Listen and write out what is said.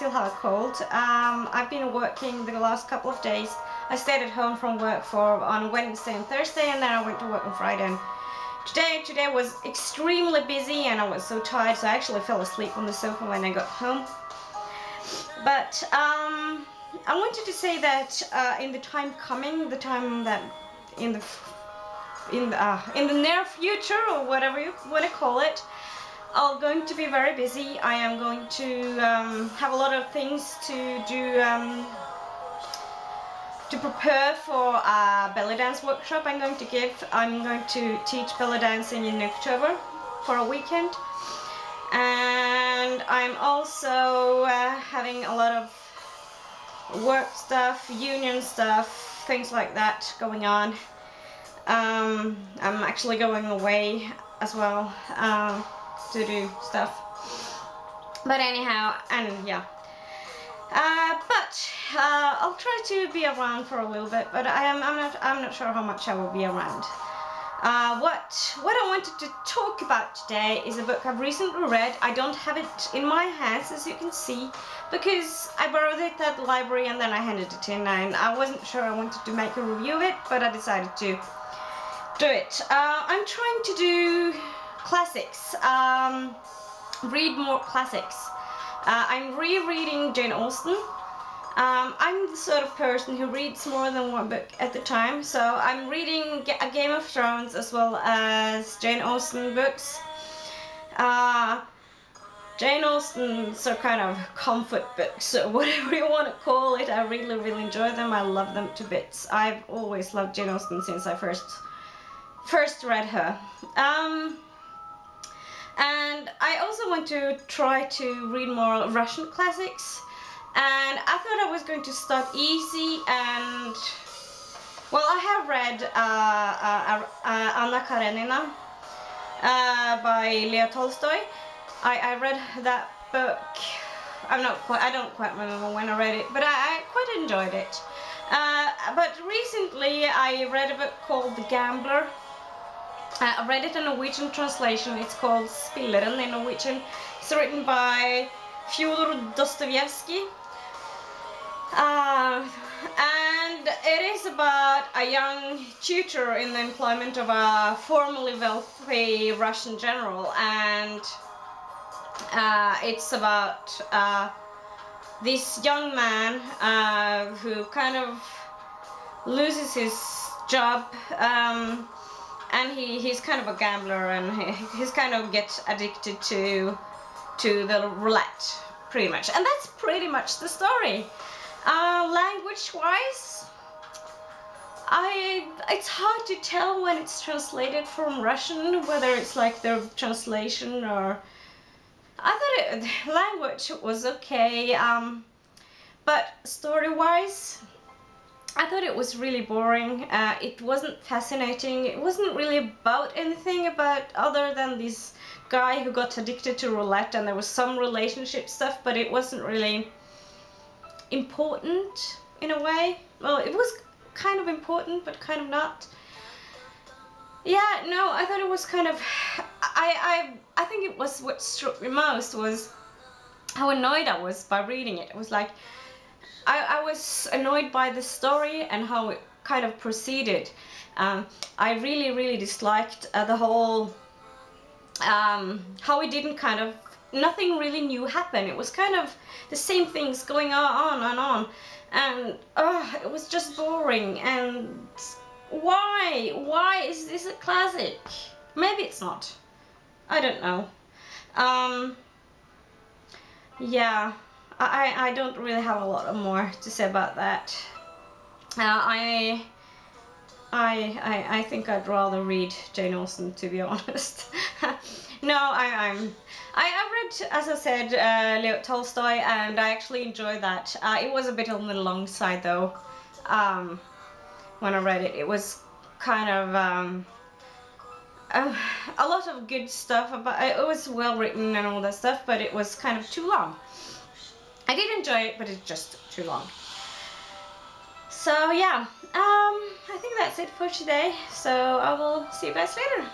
still have a cold. I've been working the last couple of days. I stayed at home from work on Wednesday and Thursday, and then I went to work on Friday. And today was extremely busy, and I was so tired, so I actually fell asleep on the sofa when I got home. But I wanted to say that in the time coming, the time that in the near future, or whatever you want to call it, I'm going to be very busy. I am going to have a lot of things to do to prepare for a belly dance workshop I'm going to give. I'm going to teach belly dancing in October for a weekend, and I'm also having a lot of work stuff, union stuff, things like that going on. I'm actually going away as well to do stuff, but anyhow, and yeah, but I'll try to be around for a little bit, but I'm not sure how much I will be around. What I wanted to talk about today is a book I've recently read. I don't have it in my hands, as you can see, because I borrowed it at the library and then I handed it in, and I wasn't sure I wanted to make a review of it, but I decided to do it. I'm trying to do classics, read more classics. I'm rereading Jane Austen. I'm the sort of person who reads more than one book at a time, so I'm reading a Game of Thrones as well as Jane Austen books. Jane Austen's are kind of comfort books, or whatever you want to call it. I really enjoy them. I love them to bits. I've always loved Jane Austen since I first read her. And I also want to try to read more Russian classics, and I thought I was going to start easy, and well, I have read Anna Karenina by Leo Tolstoy. I read that book. I don't quite remember when I read it, but I quite enjoyed it. But recently I read a book called The Gambler. I read it in Norwegian translation. It's called Spilleren in Norwegian. It's written by Fyodor Dostoyevsky. And it is about a young tutor in the employment of a formerly wealthy Russian general, and it's about this young man who kind of loses his job, and he's kind of a gambler, and he's kind of gets addicted to the roulette, pretty much. And that's pretty much the story. Language-wise, it's hard to tell when it's translated from Russian, whether it's like the translation or... I thought language was okay, but story-wise, I thought it was really boring. It wasn't fascinating. It wasn't really about anything other than this guy who got addicted to roulette, and there was some relationship stuff, but it wasn't really important in a way. Well, it was kind of important, but kind of not. Yeah, no, I thought it was kind of... I think it was what struck me most was how annoyed I was by reading it. It was like, I was annoyed by the story and how it kind of proceeded. I really disliked the whole, how it didn't kind of, nothing really new happened. It was kind of the same things going on and on, and it was just boring. And why is this a classic? Maybe it's not. I don't know. Yeah, I don't really have a lot more to say about that. I think I'd rather read Jane Austen, to be honest. No, I read, as I said, Leo Tolstoy, and I actually enjoyed that. It was a bit on the long side though. When I read it, it was kind of a lot of good stuff about it. It was well written and all that stuff, but it was kind of too long. I did enjoy it, but it's just too long. So yeah, I think that's it for today. So I will see you guys later.